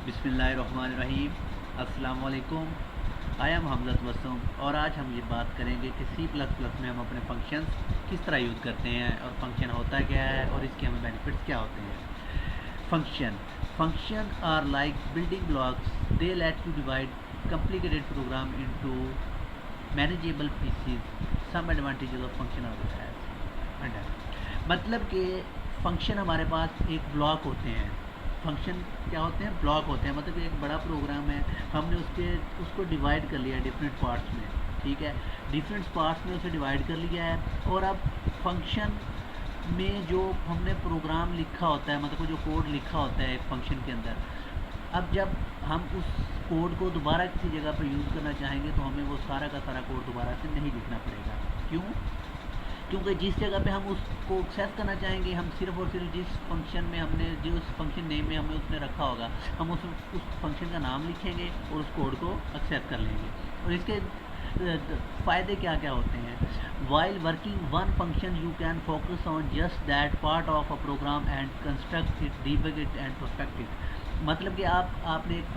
बिस्मिल्लाहिर्रहमानिर्रहीम। अस्सलाम वालेकुम। आई एम हमज़त वसम और आज हम ये बात करेंगे कि सी प्लस प्लस में हम अपने फंक्शंस किस तरह यूज़ करते हैं और फंक्शन होता क्या है और इसके हमें बेनिफिट्स क्या होते हैं। Function are like building blocks, they let you divide complicated program into manageable pieces. Some advantages of function are as मतलब कि फंक्शन हमारे पास एक ब्लॉक होते हैं। फंक्शन क्या होते हैं? ब्लॉक होते हैं। मतलब एक बड़ा प्रोग्राम है, हमने उसको डिवाइड कर लिया डिफरेंट पार्ट्स में। ठीक है, डिफरेंट पार्ट्स में उसे डिवाइड कर लिया है और अब फंक्शन में जो हमने प्रोग्राम लिखा होता है, मतलब जो कोड लिखा होता है एक फंक्शन के अंदर, अब जब हम उस कोड को दोबारा किसी जगह पर यूज़ करना चाहेंगे तो हमें वो सारा का सारा कोड दोबारा से नहीं लिखना पड़ेगा। क्यों? क्योंकि जिस जगह पे हम उसको एक्सेस करना चाहेंगे, हम सिर्फ और सिर्फ जिस फंक्शन में हमने जिस फंक्शन नेम में हमें उसने रखा होगा, हम उस फंक्शन का नाम लिखेंगे और उस कोड को एक्सेस कर लेंगे। और इसके फ़ायदे क्या क्या होते हैं? While working one function you can focus on just that part of a program and construct it, debug it and perfect it. मतलब कि आपने एक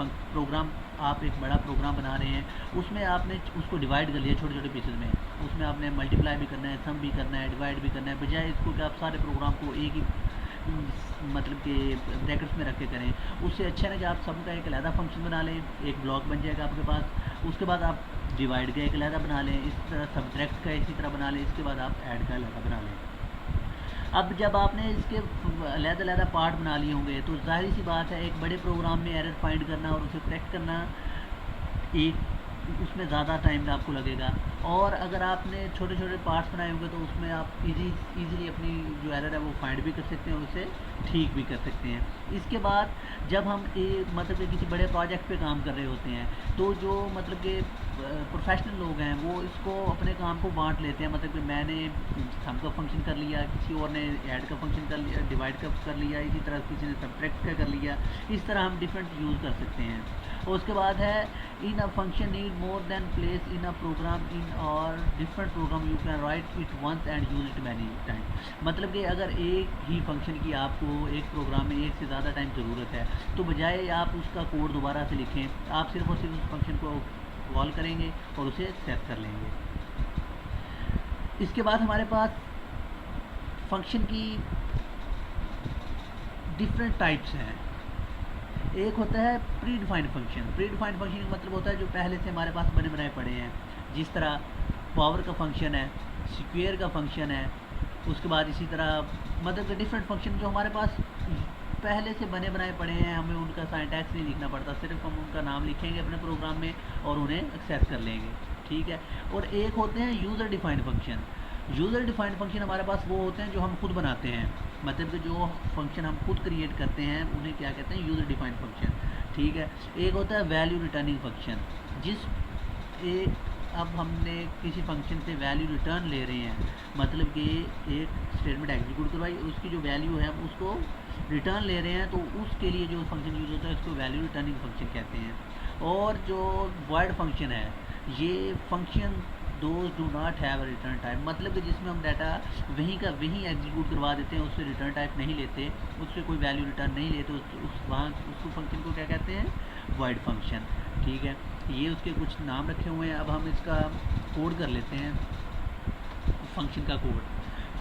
बड़ा प्रोग्राम बना रहे हैं, उसमें आपने उसको डिवाइड कर लिया छोटे छोटे पीसेज में। उसमें आपने मल्टीप्लाई भी करना है, सम भी करना है, डिवाइड भी करना है। बजाय इसको कि आप सारे प्रोग्राम को एक ही मतलब कि ब्रैकेट्स में रख के करें, उससे अच्छा है कि आप सबका एक अलहदा फंक्शन बना लें, एक ब्लॉक बन जाएगा आपके पास। उसके बाद आप डिवाइड का एक अलहदा बना लें, इस तरह सब्ट्रैक्ट का इसी तरह बना लें, इसके बाद आप ऐड का अलहदा बना लें। अब जब आपने इसके अलहदा पार्ट बना लिए होंगे तो जाहिर सी बात है एक बड़े प्रोग्राम में एरर फाइंड करना और उसे करेक्ट करना, एक उसमें ज़्यादा टाइम आपको लगेगा। और अगर आपने छोटे छोटे पार्ट्स बनाए होंगे तो उसमें आप इजीली अपनी जो एरर है वो फाइंड भी कर सकते हैं और उसे ठीक भी कर सकते हैं। इसके बाद जब हम मतलब कि किसी बड़े प्रोजेक्ट पे काम कर रहे होते हैं तो जो मतलब कि प्रोफेशनल लोग हैं वो इसको अपने काम को बांट लेते हैं। मतलब कि मैंने सम का फंक्शन कर लिया, किसी और ने ऐड का फंक्शन कर लिया, डिवाइड का कर लिया, इसी तरह किसी ने सब्ट्रैक्ट का कर लिया। इस तरह हम डिफरेंट यूज़ कर सकते हैं। और उसके बाद है in a function need more than place in a program in और different program you can write it once and use it many time. मतलब कि अगर एक ही फंक्शन की आपको एक प्रोग्राम में एक से ज़्यादा टाइम ज़रूरत है तो बजाय आप उसका कोड दोबारा से लिखें, आप सिर्फ और सिर्फ उस फंक्शन को कॉल करेंगे और उसे सेट कर लेंगे। इसके बाद हमारे पास फंक्शन की डिफरेंट टाइप्स हैं। एक होता है pre defined function. Pre defined function का मतलब होता है जो पहले से हमारे पास बने बनाए पड़े हैं, जिस तरह पावर का फंक्शन है, स्क्वायर का फंक्शन है। उसके बाद इसी तरह मतलब कि डिफरेंट फंक्शन जो हमारे पास पहले से बने बनाए पड़े हैं, हमें उनका सिंटैक्स नहीं लिखना पड़ता, सिर्फ हम उनका नाम लिखेंगे अपने प्रोग्राम में और उन्हें एक्सेस कर लेंगे। ठीक है। और एक होते हैं user defined function. User defined function हमारे पास वो होते हैं जो हम खुद बनाते हैं, मतलब कि जो फंक्शन हम खुद क्रिएट करते हैं उन्हें क्या कहते हैं? User defined function. ठीक है। एक होता है वैल्यू रिटर्निंग फंक्शन। अब हमने किसी फंक्शन से वैल्यू रिटर्न ले रहे हैं, मतलब कि एक स्टेटमेंट एग्जीक्यूट करवाई, उसकी जो वैल्यू है हम उसको रिटर्न ले रहे हैं, तो उसके लिए जो फंक्शन यूज़ होता है उसको वैल्यू रिटर्निंग फंक्शन कहते हैं। और जो वॉइड फंक्शन है, ये function those do not have a return type, मतलब कि जिसमें हम डाटा वहीं का वहीं एग्जीक्यूट करवा देते हैं, उससे रिटर्न टाइप नहीं लेते, उससे कोई वैल्यू रिटर्न नहीं लेते, उस फंक्शन को क्या कहते हैं? Void function. ठीक है। ये उसके कुछ नाम रखे हुए हैं। अब हम इसका कोड कर लेते हैं, फंक्शन का कोड।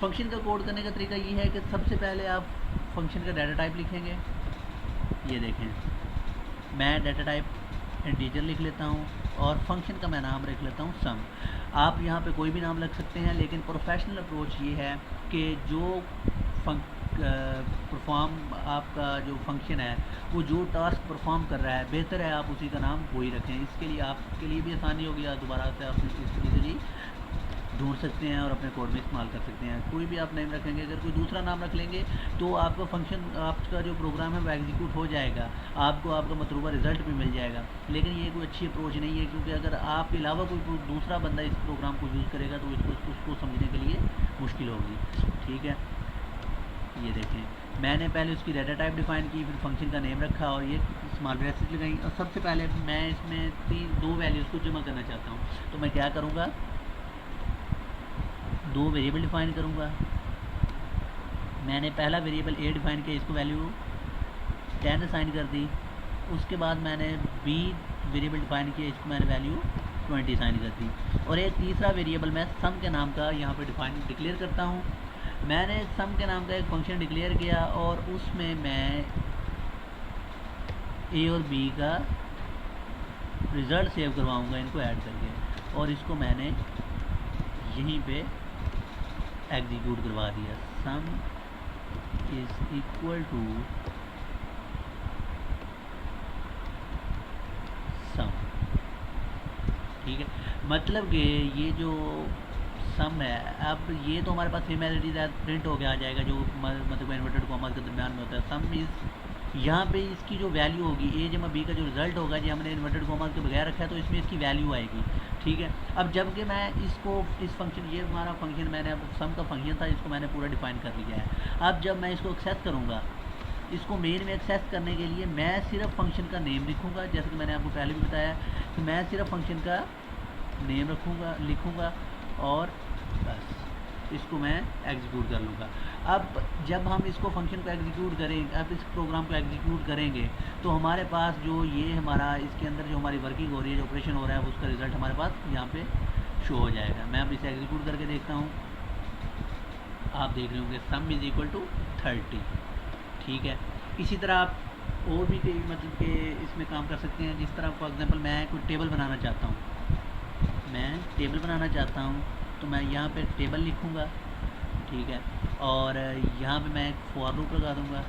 फंक्शन का कोड करने का तरीका ये है कि सबसे पहले आप फंक्शन का डाटा टाइप लिखेंगे। ये देखें, मैं डाटा टाइप इंटीजर लिख लेता हूँ और फंक्शन का मैं नाम रख लेता हूँ सम। आप यहाँ पे कोई भी नाम रख सकते हैं, लेकिन प्रोफेशनल अप्रोच ये है कि जो परफॉर्म आपका जो फंक्शन है वो जो टास्क परफॉर्म कर रहा है, बेहतर है आप उसी का नाम वही रखें। इसके लिए आपके लिए भी आसानी होगी, या दोबारा से आप इसको ईजिली ढूंढ सकते हैं और अपने कोड में इस्तेमाल कर सकते हैं। कोई भी आप नेम रखेंगे, अगर कोई दूसरा नाम रख लेंगे तो आपका फंक्शन, आपका जो प्रोग्राम है वो एग्जीक्यूट हो जाएगा, आपको आपका मतलूबा रिज़ल्ट भी मिल जाएगा। लेकिन ये कोई अच्छी अप्रोच नहीं है, क्योंकि अगर आपके अलावा कोई दूसरा बंदा इस प्रोग्राम को यूज़ करेगा तो उसको समझने के लिए मुश्किल होगी। ठीक है। ये देखें, मैंने पहले उसकी डाटा टाइप डिफाइन की, फिर फंक्शन का नेम रखा और ये स्मॉल ब्रैकेट्स लगाई। और सबसे पहले मैं इसमें दो वैल्यूज़ को जमा करना चाहता हूँ, तो मैं क्या करूँगा? दो वेरिएबल डिफाइन करूँगा। मैंने पहला वेरिएबल ए डिफाइन किया, इसको वैल्यू 10 असाइन कर दी। उसके बाद मैंने बी वेरिएबल डिफाइन किया, इसको मैंने वैल्यू 20 साइन कर दी। और एक तीसरा वेरिएबल मैं सम के नाम का यहाँ पे डिक्लेयर करता हूँ। मैंने सम के नाम का एक फंक्शन डिक्लेयर किया और उसमें मैं ए और बी का रिज़ल्ट सेव करवाऊँगा इनको ऐड करके, और इसको मैंने यहीं पे एग्जीक्यूट करवा दिया। सम इज़ इक्वल टू सम, ठीक है। मतलब कि ये जो सम है, अब ये तो हमारे पास फॉर्मेलिटी प्रिंट हो गया आ जाएगा, जो मतलब इन्वर्टेड कॉमा के दरमियान में होता है। सम इज़ यहाँ पे इसकी जो वैल्यू होगी ए जमा बी का जो रिज़ल्ट होगा, जो हमने इन्वर्टेड कॉमा के बगैर रखा है, तो इसमें इसकी वैल्यू आएगी, ठीक है। अब जबकि मैं इसको इस फंक्शन, ये हमारा फंक्शन मैंने अब सम का फंक्शन था, इसको मैंने पूरा डिफाइन कर लिया है। अब जब मैं इसको एक्सेस करूँगा, इसको मेन में एक्सेस करने के लिए मैं सिर्फ फंक्शन का नेम लिखूँगा, जैसे कि मैंने आपको पहले भी बताया कि मैं सिर्फ फंक्शन का नेम लिखूँगा और बस इसको मैं एग्जीक्यूट कर लूँगा। अब जब हम इसको फंक्शन को एग्जीक्यूट करेंगे, अब इस प्रोग्राम को एग्जीक्यूट करेंगे, तो हमारे पास जो ये हमारा इसके अंदर जो हमारी वर्किंग हो रही है, जो ऑपरेशन हो रहा है, उसका रिज़ल्ट हमारे पास यहाँ पे शो हो जाएगा। मैं अब इसे एग्जीक्यूट करके देखता हूँ। आप देख रहे होंगे सम इज़ इक्वल टू 30, ठीक है। इसी तरह आप और भी कई मतलब कि इसमें काम कर सकते हैं। जिस तरह फॉर एग्जांपल मैं कोई टेबल बनाना चाहता हूँ, तो मैं यहाँ पे टेबल लिखूँगा, ठीक है, और यहाँ पे मैं एक फॉर लूप लगा दूँगा।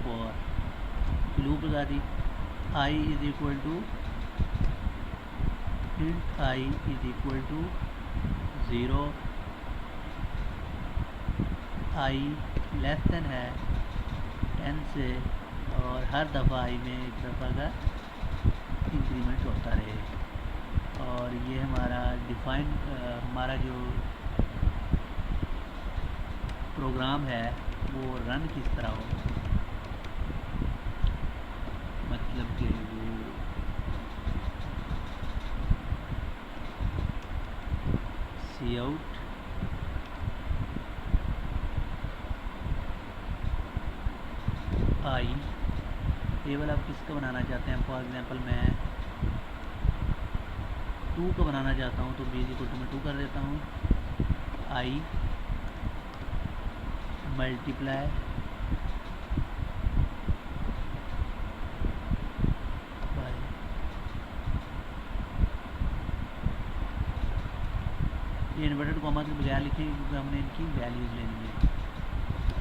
फॉर लूप लगा दी, I is equal to int I is equal to 0, I less than है 10 से, और हर दफ़ा आई में एक दफ़ा का इंक्रीमेंट होता रहे। और ये हमारा हमारा जो प्रोग्राम है वो रन किस तरह हो, मतलब कि वो सी आउट आई टेबल आप किसका बनाना चाहते हैं। फॉर एग्जांपल मैं 2 का बनाना चाहता हूँ, तो बी इक्वल टू मैं 2 कर देता हूँ। आई मल्टीप्लाई बाय, ये इन्वर्टेड कॉमा के बगैर लिखेंगे क्योंकि हमने इनकी वैल्यूज़ लेनी है।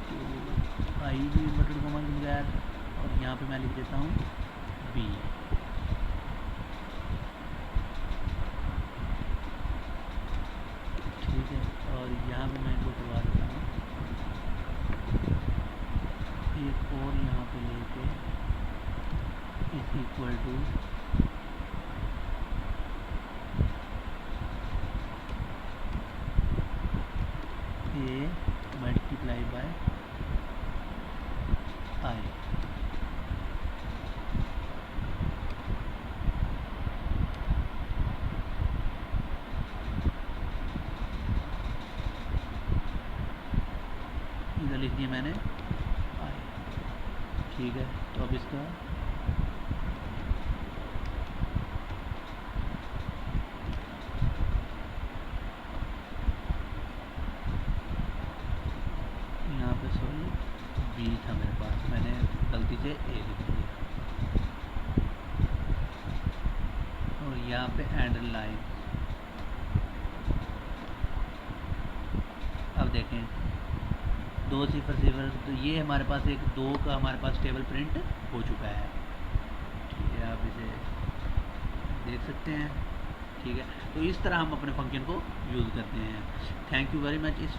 तो आई भी इन्वर्टेड कॉमा के बगैर, और यहाँ पे मैं लिख देता हूँ बी, ठीक है। और यहाँ पे मैं इनको करवा देता हूँ एक और, यहाँ पे लेके is equal to a multiply by I. इधर लिख दिया मैंने आई, ठीक है। तो अब इसका यहाँ पे सॉरी बी था मेरे पास, मैंने गलती से ए लिख दिया, और यहाँ पे एंड लाइन। अब देखें 2 0 0, तो ये हमारे पास एक 2 का हमारे पास टेबल प्रिंट हो चुका है, ठीक है। आप इसे देख सकते हैं, ठीक है। तो इस तरह हम अपने फंक्शन को यूज़ करते हैं। Thank you very much. इस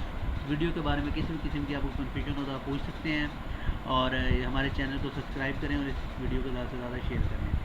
वीडियो के बारे में किसी भी किस्म की आपको कन्फ्यूजन हो तो आप पूछ सकते हैं, और हमारे चैनल को सब्सक्राइब करें और इस वीडियो को ज़्यादा से ज़्यादा शेयर करें।